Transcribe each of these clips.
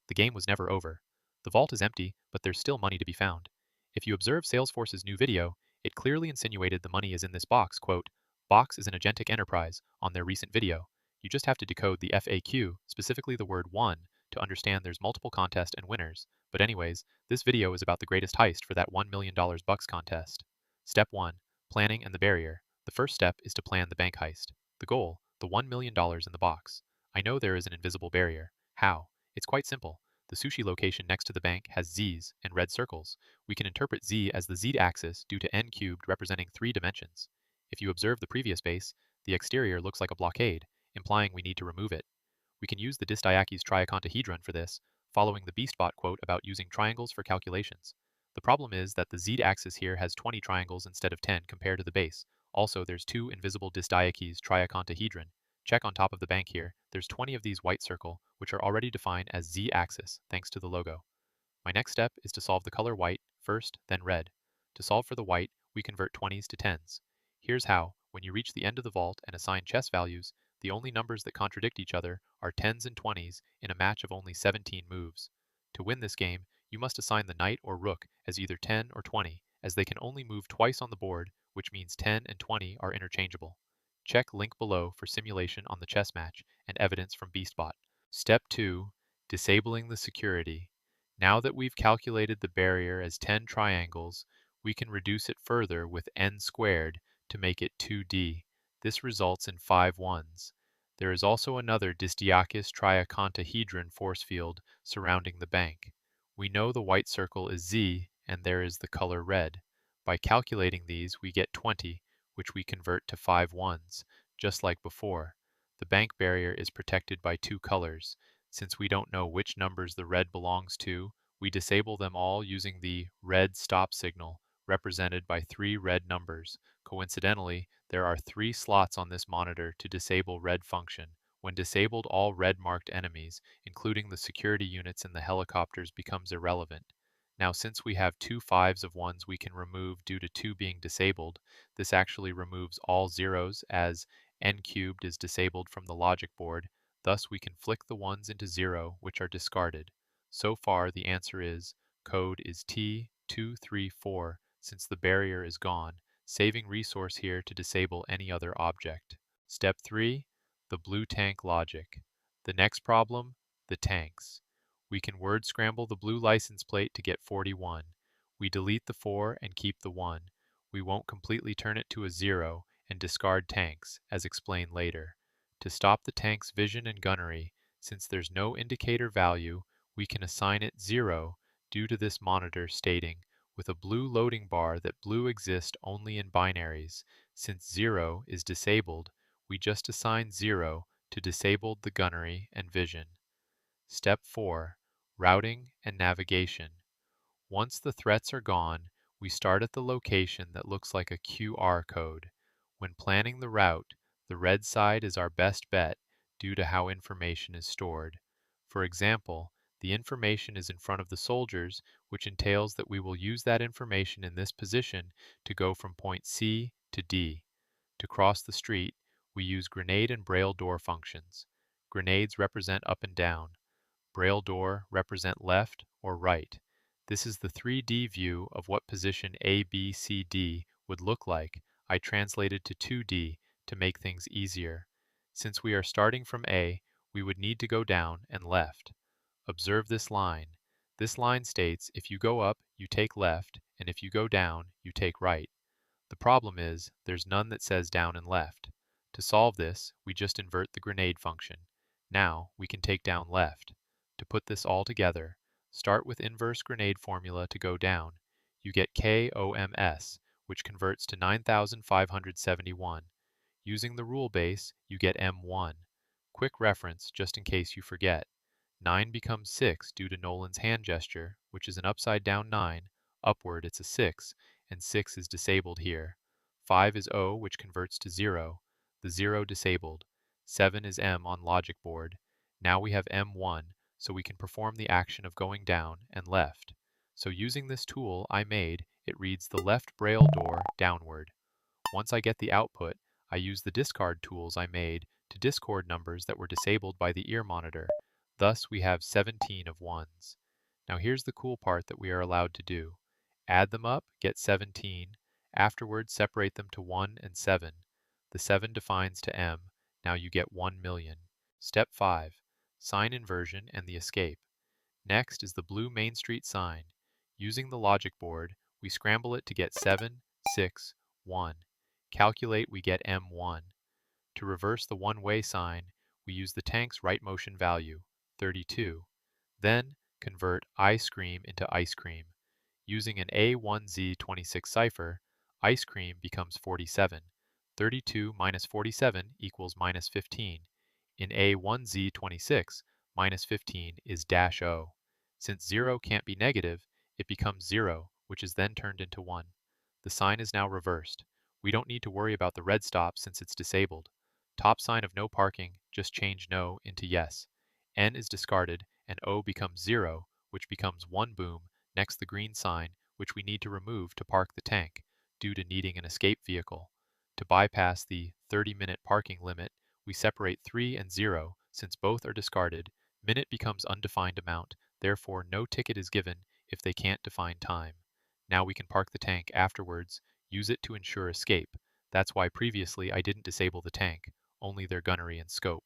The game was never over. The vault is empty, but there's still money to be found. If you observe Salesforce's new video, it clearly insinuated the money is in this box, quote, "Box is an agentic enterprise," on their recent video. You just have to decode the FAQ, specifically the word won, to understand there's multiple contests and winners. But anyways, this video is about the greatest heist for that $1 million bucks contest. Step 1. Planning and the barrier. The first step is to plan the bank heist. The goal, the $1 million in the box. I know there is an invisible barrier. How? It's quite simple. The sushi location next to the bank has Z's and red circles. We can interpret Z as the Z-axis due to n cubed representing 3 dimensions. If you observe the previous base, the exterior looks like a blockade, implying we need to remove it. We can use the Disdyakis Triacontahedron for this, following the BeastBot quote about using triangles for calculations. The problem is that the Z-axis here has 20 triangles instead of 10 compared to the base. Also, there's 2 invisible Disdyakis Triacontahedron. Check on top of the bank here, there's 20 of these white circle, which are already defined as Z-axis, thanks to the logo. My next step is to solve the color white, first, then red. To solve for the white, we convert 20s to 10s. Here's how. When you reach the end of the vault and assign chess values, the only numbers that contradict each other are 10s and 20s in a match of only 17 moves. To win this game, you must assign the knight or rook as either 10 or 20, as they can only move twice on the board, which means 10 and 20 are interchangeable. Check link below for simulation on the chess match and evidence from BeastBot. Step 2. Disabling the security. Now that we've calculated the barrier as 10 triangles, we can reduce it further with n squared to make it 2D. This results in 5 ones. There is also another Disdyakis Triacontahedron force field surrounding the bank. We know the white circle is Z and there is the color red. By calculating these, we get 20, which we convert to 5 ones, just like before. The bank barrier is protected by 2 colors. Since we don't know which numbers the red belongs to, we disable them all using the red stop signal, represented by 3 red numbers. Coincidentally, there are 3 slots on this monitor to disable red function. When disabled, all red marked enemies, including the security units and the helicopters, becomes irrelevant. Now, since we have 2 5s of ones we can remove due to 2 being disabled, this actually removes all zeros as n cubed is disabled from the logic board. Thus, we can flick the ones into 0, which are discarded. So far, the answer is code is T234 since the barrier is gone, saving resource here to disable any other object. Step 3. The blue tank logic. The next problem, the tanks. We can word scramble the blue license plate to get 41. We delete the 4 and keep the 1. We won't completely turn it to a 0 and discard tanks, as explained later. To stop the tank's vision and gunnery, since there's no indicator value, we can assign it 0 due to this monitor stating, with a blue loading bar, that blue exists only in binaries. Since 0 is disabled, we just assign 0 to disabled the gunnery and vision. Step 4. Routing and navigation. Once the threats are gone, we start at the location that looks like a QR code. When planning the route, the red side is our best bet due to how information is stored. For example, the information is in front of the soldiers, which entails that we will use that information in this position to go from point C to D. To cross the street, we use grenade and braille door functions. Grenades represent up and down. Braille door represent left or right. This is the 3D view of what position A, B, C, D would look like. I translated to 2D to make things easier. Since we are starting from A, we would need to go down and left. Observe this line. This line states if you go up, you take left, and if you go down, you take right. The problem is, there's none that says down and left. To solve this, we just invert the grenade function. Now, we can take down left. To put this all together, start with inverse grenade formula to go down. You get KOMS, which converts to 9,571. Using the rule base, you get M1. Quick reference, just in case you forget. 9 becomes 6 due to Nolan's hand gesture, which is an upside down 9. Upward, it's a 6, and 6 is disabled here. 5 is O, which converts to 0. The 0 disabled. 7 is M on logic board. Now we have M1, so we can perform the action of going down and left. So using this tool I made, it reads the left braille door downward. Once I get the output, I use the discard tools I made to discard numbers that were disabled by the ear monitor. Thus, we have 17 of ones. Now here's the cool part that we are allowed to do. Add them up, get 17. Afterwards, separate them to 1 and 7. The 7 defines to m. Now you get 1 million. Step 5. Sign inversion and the escape. Next is the blue Main Street sign. Using the logic board, we scramble it to get 7, 6, 1. Calculate, we get m1. To reverse the one-way sign, we use the tank's right motion value, 32. Then, convert ice cream into ice cream. Using an A1Z26 cipher, ice cream becomes 47. 32 minus 47 equals minus 15. In A1Z26, minus 15 is dash O. Since 0 can't be negative, it becomes 0, which is then turned into 1. The sign is now reversed. We don't need to worry about the red stop since it's disabled. Top sign of no parking, just change no into yes. N is discarded, and O becomes 0, which becomes 1 boom, next the green sign, which we need to remove to park the tank, due to needing an escape vehicle. To bypass the 30-minute parking limit, we separate 3 and 0, since both are discarded. Minute becomes undefined amount, therefore no ticket is given if they can't define time. Now we can park the tank afterwards, use it to ensure escape. That's why previously I didn't disable the tank, only their gunnery and scope.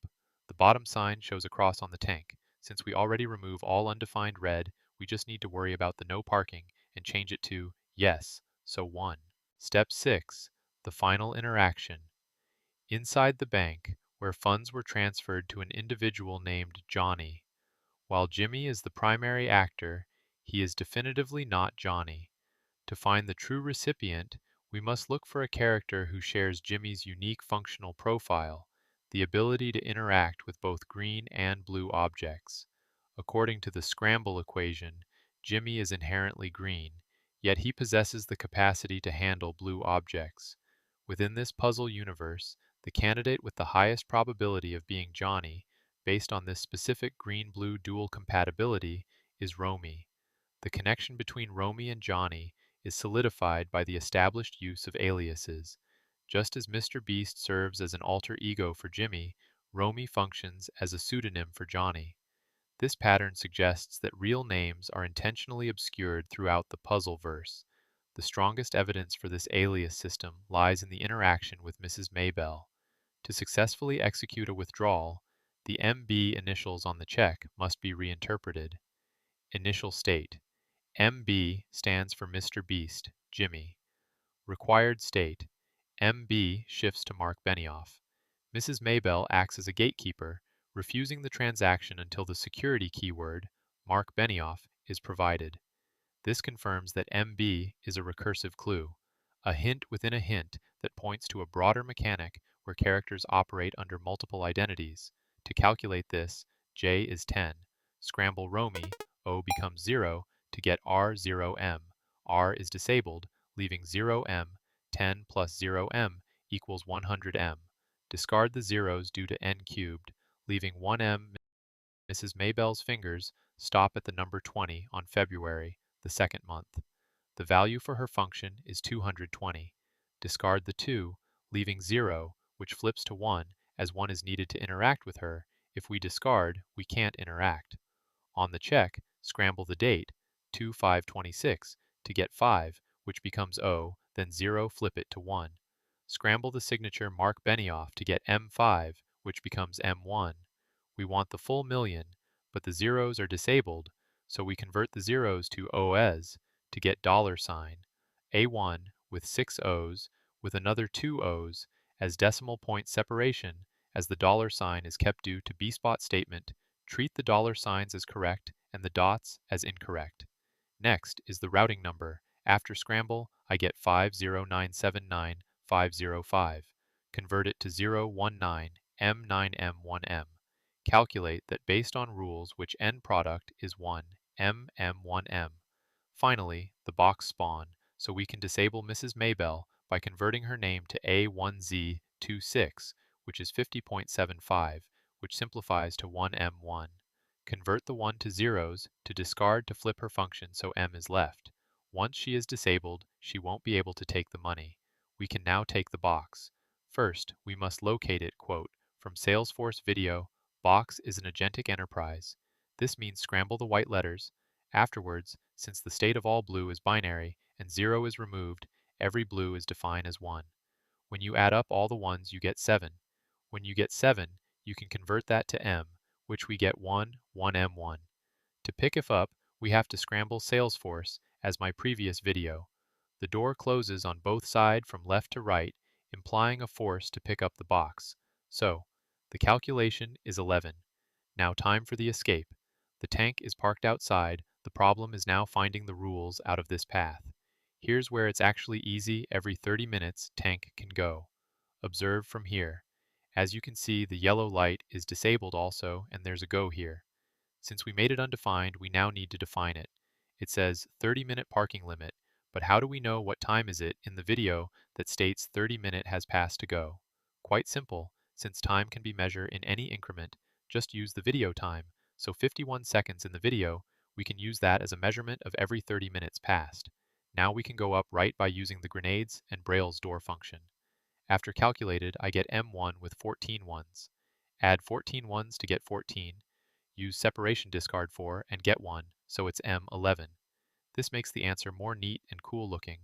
The bottom sign shows a cross on the tank. Since we already remove all undefined red, we just need to worry about the no parking and change it to yes, so 1. Step 6. The final interaction. Inside the bank, where funds were transferred to an individual named Johnny. While Jimmy is the primary actor, he is definitively not Johnny. To find the true recipient, we must look for a character who shares Jimmy's unique functional profile, the ability to interact with both green and blue objects. According to the scramble equation, Jimmy is inherently green, yet he possesses the capacity to handle blue objects. Within this puzzle universe, the candidate with the highest probability of being Johnny, based on this specific green-blue dual compatibility, is Roamy. The connection between Roamy and Johnny is solidified by the established use of aliases. Just as Mr.Beast serves as an alter ego for Jimmy, Roamy functions as a pseudonym for Johnny. This pattern suggests that real names are intentionally obscured throughout the puzzle verse. The strongest evidence for this alias system lies in the interaction with Mrs. Maybelle. To successfully execute a withdrawal, the MB initials on the check must be reinterpreted. Initial state. MB stands for Mr. Beast, Jimmy. Required state. MB shifts to Mark Benioff. Mrs. Maybelle acts as a gatekeeper, refusing the transaction until the security keyword, Mark Benioff, is provided. This confirms that MB is a recursive clue, a hint within a hint that points to a broader mechanic where characters operate under multiple identities. To calculate this, J is 10. Scramble Roamy, O becomes 0, to get R0M. R is disabled, leaving 0M. 10 plus 0M equals 100M. Discard the zeros due to n cubed, leaving 1M. Mrs. Maybelle's fingers stop at the number 20 on February, the second month. The value for her function is 220. Discard the 2, leaving 0, which flips to 1 as 1 is needed to interact with her. If we discard, we can't interact. On the check, scramble the date, 2/5/26, to get 5, which becomes O, then 0 flip it to 1. Scramble the signature Mark Benioff to get M5, which becomes M1. We want the full million, but the zeros are disabled, so we convert the zeros to OS to get $sign, A1 with 6 O's with another 2 O's as decimal point separation as the $sign is kept due to B-spot statement. Treat the $signs as correct and the dots as incorrect. Next is the routing number. After scramble, I get 50979-505. Convert it to 019 M9M1M. Calculate that based on rules which end product is 1 MM1M. Finally, the box spawn, so we can disable Mrs. Maybelle by converting her name to A1Z26, which is 50.75, which simplifies to 1M1. Convert the 1 to zeros to discard to flip her function so M is left. Once she is disabled, she won't be able to take the money. We can now take the box. First, we must locate it, quote, from Salesforce Video, Box is an agentic enterprise. This means scramble the white letters. Afterwards, since the state of all blue is binary and 0 is removed, every blue is defined as 1. When you add up all the ones, you get 7. When you get 7, you can convert that to M, which we get 1, 1M1. To pick if up, we have to scramble Salesforce, as my previous video. The door closes on both sides from left to right, implying a force to pick up the box. So, the calculation is 11. Now time for the escape. The tank is parked outside. The problem is now finding the rules out of this path. Here's where it's actually easy. Every 30 minutes, tank can go. Observe from here. As you can see, the yellow light is disabled also, and there's a go here. Since we made it undefined, we now need to define it. It says 30-minute parking limit, but how do we know what time is it in the video that states 30-minute has passed to go? Quite simple, since time can be measured in any increment, just use the video time. So 51 seconds in the video, we can use that as a measurement of every 30 minutes passed. Now we can go up right by using the grenades and Braille's door function. After calculated, I get M1 with 14 ones. Add 14 ones to get 14. Use separation discard for and get 1, so it's M11. This makes the answer more neat and cool looking.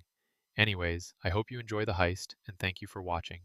Anyways, I hope you enjoy the heist, and thank you for watching.